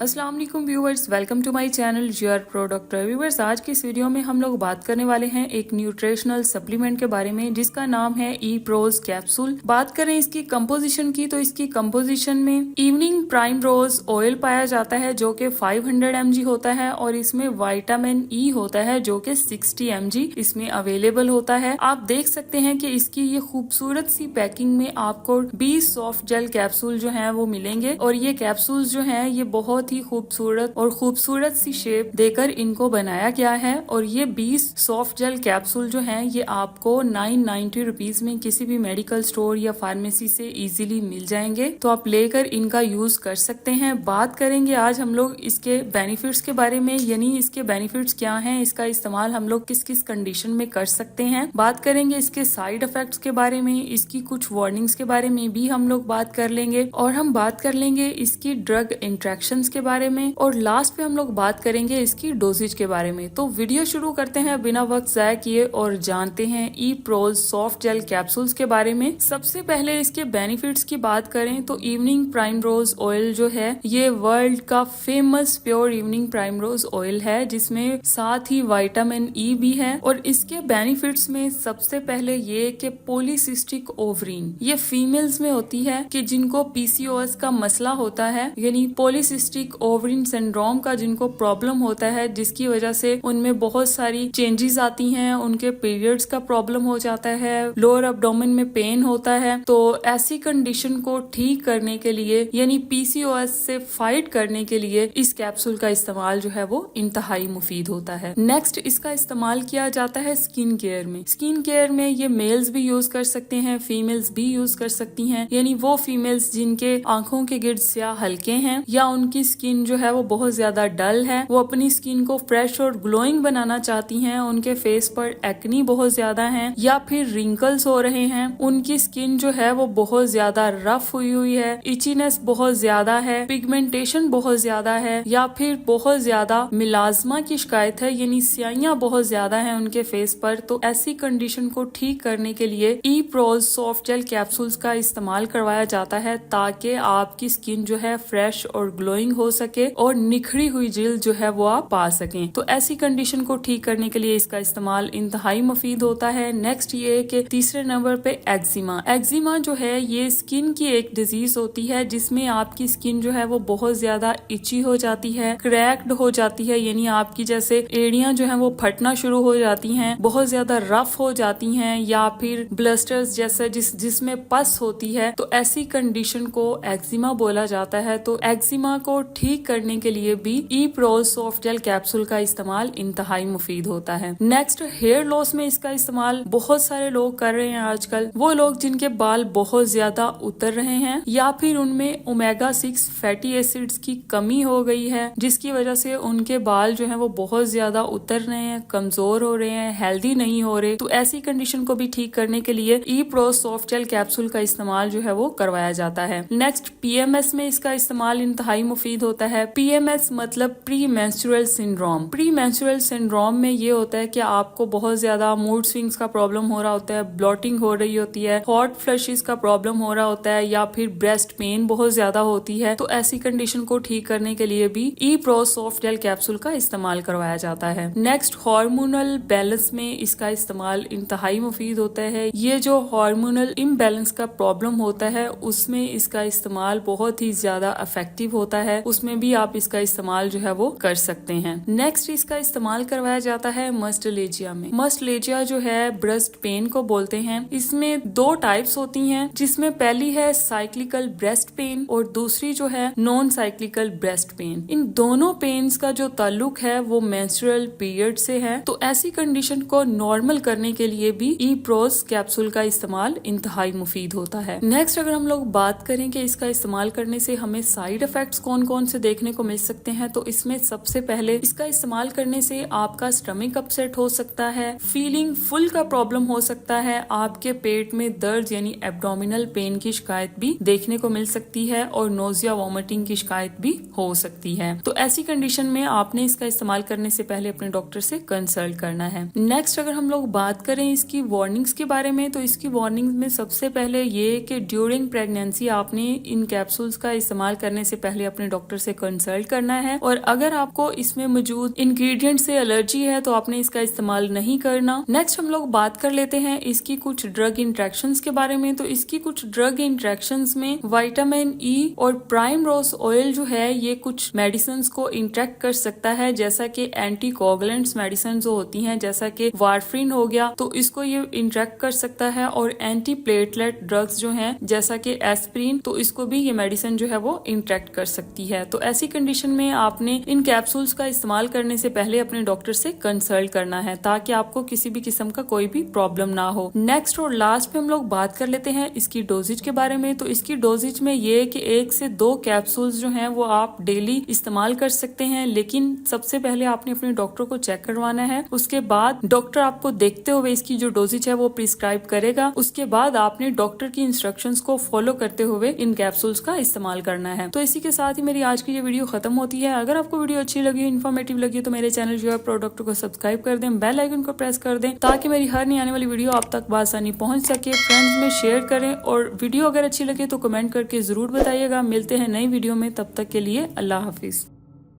अस्सलाम वालेकुम viewers, welcome to my channel your pro doctor. Viewers, आज की इस वीडियो में हम लोग बात करने वाले हैं एक न्यूट्रिशनल सप्लीमेंट के बारे में जिसका नाम है ई प्रोज कैप्सूल। बात करें इसकी कंपोजिशन की तो इसकी कंपोजिशन में इवनिंग प्राइम रोज ऑयल पाया जाता है जो कि 500 mg होता है और इसमें विटामिन ई होता है जो कि 60 mg इसमें अवेलेबल होता है। आप देख सकते हैं कि इसकी ये खूबसूरत सी पैकिंग में आपको 20 सॉफ्ट जेल कैप्सूल जो है वो मिलेंगे और ये कैप्सूल जो है ये बहुत ही खूबसूरत सी शेप देकर इनको बनाया गया है। और ये 20 सॉफ्ट जेल कैप्सूल जो हैं ये आपको 990 रुपीज में किसी भी मेडिकल स्टोर या फार्मेसी से इजीली मिल जाएंगे, तो आप लेकर इनका यूज कर सकते हैं। बात करेंगे आज हम लोग इसके बेनिफिट्स के बारे में, यानी इसके बेनिफिट्स क्या हैं, इसका इस्तेमाल हम लोग किस किस कंडीशन में कर सकते हैं। बात करेंगे इसके साइड इफेक्ट्स के बारे में, इसकी कुछ वार्निंग्स के बारे में भी हम लोग बात कर लेंगे और हम बात कर लेंगे इसकी ड्रग इंट्रैक्शंस के बारे में और लास्ट पे हम लोग बात करेंगे इसकी डोजेज के बारे में। तो वीडियो शुरू करते हैं बिना वक्त जाया किए और जानते हैं ई प्रोज सॉफ्ट जेल कैप्सूल्स के बारे में। सबसे पहले इसके बेनिफिट्स की बात करें तो इवनिंग प्राइम रोज ऑयल जो है ये वर्ल्ड का famous pure evening primrose oil है जिसमें साथ ही विटामिन ई भी है। और इसके बेनिफिट्स में सबसे पहले ये कि पॉलीसिस्टिक ओवरीन ये फीमेल्स में होती है कि जिनको पीसीओएस का मसला होता है, यानी पॉलीसिस्टिक ओवरीन सिंड्रोम का जिनको प्रॉब्लम होता है जिसकी वजह से उनमें बहुत सारी चेंजेस आती हैं, उनके पीरियड्स का प्रॉब्लम हो जाता है, लोअर एब्डोमेन में पेन होता है। तो ऐसी कंडीशन को ठीक करने के लिए यानी पीसीओएस से फाइट करने के लिए इस कैप्सूल का इस्तेमाल जो है वो इंतहाई मुफीद होता है। नेक्स्ट इसका इस्तेमाल किया जाता है स्किन केयर में। स्किन केयर में ये मेल्स भी यूज कर सकते हैं, फीमेल्स भी यूज कर सकती हैं, यानी वो फीमेल्स जिनके आंखों के गिर्द स्याह हल्के हैं या उनकी स्किन जो है वो बहुत ज्यादा डल है, वो अपनी स्किन को फ्रेश और ग्लोइंग बनाना चाहती हैं, उनके फेस पर एक्नी बहुत ज्यादा है या फिर रिंकल्स हो रहे हैं, उनकी स्किन जो है वो बहुत ज्यादा रफ हुई है, इचीनेस बहुत ज्यादा है, पिगमेंटेशन बहुत ज्यादा है या फिर बहुत ज्यादा मिलाजमा की शिकायत है, यानी स्याहियां बहुत ज्यादा है उनके फेस पर। तो ऐसी कंडीशन को ठीक करने के लिए ई प्रोज सॉफ्ट जेल कैप्सूल्स का इस्तेमाल करवाया जाता है ताकि आपकी स्किन जो है फ्रेश और ग्लोइंग हो सके और निखरी हुई जिल्द जो है वो आप पा सकें। तो ऐसी कंडीशन को ठीक करने के लिए इसका इस्तेमाल इंतहाई मुफीद होता है। नेक्स्ट ये कि तीसरे नंबर पे एक्जिमा। एक्जिमा जो है ये स्किन की एक डिजीज होती है जिसमें आपकी स्किन जो है वो बहुत ज्यादा इची हो जाती है, क्रैक्ड हो जाती है, यानी आपकी जैसे एड़ियां जो है वो फटना शुरू हो जाती हैं, बहुत ज्यादा रफ हो जाती हैं या फिर ब्लस्टर्स जैसे जिसमें पस होती है। तो ऐसी कंडीशन को एक्जिमा बोला जाता है। तो एक्जिमा को ठीक करने के लिए भी ई प्रोज सॉफ्ट जेल कैप्सूल का इस्तेमाल इंतहाई मुफीद होता है। नेक्स्ट हेयर लॉस में इसका इस्तेमाल बहुत सारे लोग कर रहे हैं आजकल। वो लोग जिनके बाल बहुत ज्यादा उतर रहे हैं या फिर उनमें ओमेगा 6 फैटी एसिड्स की कमी हो गई है जिसकी वजह से उनके बाल जो है वो बहुत ज्यादा उतर रहे हैं, कमजोर हो रहे हैं, हेल्दी नहीं हो रहे। तो ऐसी कंडीशन को भी ठीक करने के लिए ई प्रोज सॉफ्ट जेल कैप्सूल का इस्तेमाल जो है वो करवाया जाता है। नेक्स्ट पीएमएस में इसका इस्तेमाल इंतहाई मुफीद होता है। पीएमएस मतलब pre menstrual syndrome. Pre menstrual syndrome में ये होता है कि आपको बहुत ज्यादा मूड स्विंग्स का प्रॉब्लम हो रहा होता है, ब्लॉटिंग हो रही होती है, हॉट फ्लशेस का प्रॉब्लम हो रहा होता है या फिर ब्रेस्ट पेन बहुत ज्यादा होती है। तो ऐसी कंडीशन को ठीक करने के लिए भी ई प्रो सॉफ्ट जेल कैप्सूल का इस्तेमाल करवाया जाता है। नेक्स्ट हार्मोनल बैलेंस में इसका इस्तेमाल इंतहाई मुफीद होता है। ये जो हार्मोनल इम्बैलेंस का प्रॉब्लम होता है उसमें इसका इस्तेमाल बहुत ही ज्यादा इफेक्टिव होता है, उसमें भी आप इसका इस्तेमाल जो है वो कर सकते हैं। नेक्स्ट इसका इस्तेमाल करवाया जाता है मस्टलेजिया में। मस्टलेजिया जो है ब्रेस्ट पेन को बोलते हैं। इसमें दो टाइप्स होती हैं जिसमें पहली है साइक्लिकल ब्रेस्ट पेन और दूसरी जो है नॉन साइक्लिकल ब्रेस्ट पेन। इन दोनों पेन्स का जो ताल्लुक है वो मेंस्ट्रुअल पीरियड से है। तो ऐसी कंडीशन को नॉर्मल करने के लिए भी ई प्रोज कैप्सूल का इस्तेमाल इंतहाई मुफीद होता है। नेक्स्ट अगर हम लोग बात करें कि इसका इस्तेमाल करने से हमें साइड इफेक्ट्स कौन कौन से देखने को मिल सकते हैं, तो इसमें सबसे पहले इसका इस्तेमाल करने से आपका स्टमक अपसेट हो सकता है, फीलिंग फुल का प्रॉब्लम हो सकता है, आपके पेट में दर्द यानी एब्डोमिनल पेन की शिकायत भी देखने को मिल सकती है और नोजिया वॉमिटिंग की शिकायत भी हो सकती है। तो ऐसी कंडीशन में आपने इसका इस्तेमाल करने से पहले अपने डॉक्टर से कंसल्ट करना है। नेक्स्ट अगर हम लोग बात करें इसकी वार्निंग्स के बारे में, तो इसकी वार्निंग्स में सबसे पहले ये कि ड्यूरिंग प्रेगनेंसी आपने इन कैप्सूल्स का इस्तेमाल करने से पहले अपने डॉक्टर डॉक्टर से कंसल्ट करना है। और अगर आपको इसमें मौजूद इंग्रेडिएंट से एलर्जी है तो आपने इसका इस्तेमाल नहीं करना। नेक्स्ट हम लोग बात कर लेते हैं इसकी कुछ ड्रग इंट्रैक्शंस के बारे में। तो इसकी कुछ ड्रग इंट्रैक्शंस में विटामिन ई और प्राइमरोज ऑयल जो है ये कुछ मेडिसिन को इंट्रैक्ट कर सकता है, जैसा कि एंटीकोगुलेंट्स मेडिसिन जो होती हैं जैसा कि वारफ्रिन हो गया तो इसको ये इंट्रैक्ट कर सकता है। और एंटी प्लेटलेट ड्रग्स जो हैं जैसा कि एस्प्रिन तो इसको भी ये मेडिसिन जो है वो इंट्रैक्ट कर सकती है। तो ऐसी कंडीशन में आपने इन कैप्सूल्स का इस्तेमाल करने से पहले अपने डॉक्टर से कंसल्ट करना है ताकि आपको किसी भी किस्म का कोई भी प्रॉब्लम ना हो। नेक्स्ट और लास्ट में हम लोग बात कर लेते हैं इसकी डोजेज के बारे में। तो इसकी डोजेज में ये कि 1 से 2 कैप्सूल्स जो हैं वो आप डेली इस्तेमाल कर सकते हैं, लेकिन सबसे पहले आपने अपने डॉक्टर को चेक करवाना है। उसके बाद डॉक्टर आपको देखते हुए इसकी जो डोजेज है वो प्रिस्क्राइब करेगा। उसके बाद आपने डॉक्टर की इंस्ट्रक्शंस को फॉलो करते हुए इन कैप्सूल्स का इस्तेमाल करना है। तो इसी के साथ ही मेरी आज की ये वीडियो खत्म होती है। अगर आपको वीडियो अच्छी लगी, इन्फॉर्मेटिव लगी तो मेरे चैनल योर प्रोडक्ट को सब्सक्राइब कर दें, बेल आइकन को प्रेस कर दें ताकि मेरी हर नई आने वाली वीडियो आप तक बआसानी पहुंच सके। फ्रेंड्स में शेयर करें और वीडियो अगर अच्छी लगे तो कमेंट करके जरूर बताइएगा। मिलते हैं नई वीडियो में, तब तक के लिए अल्लाह हाफिज।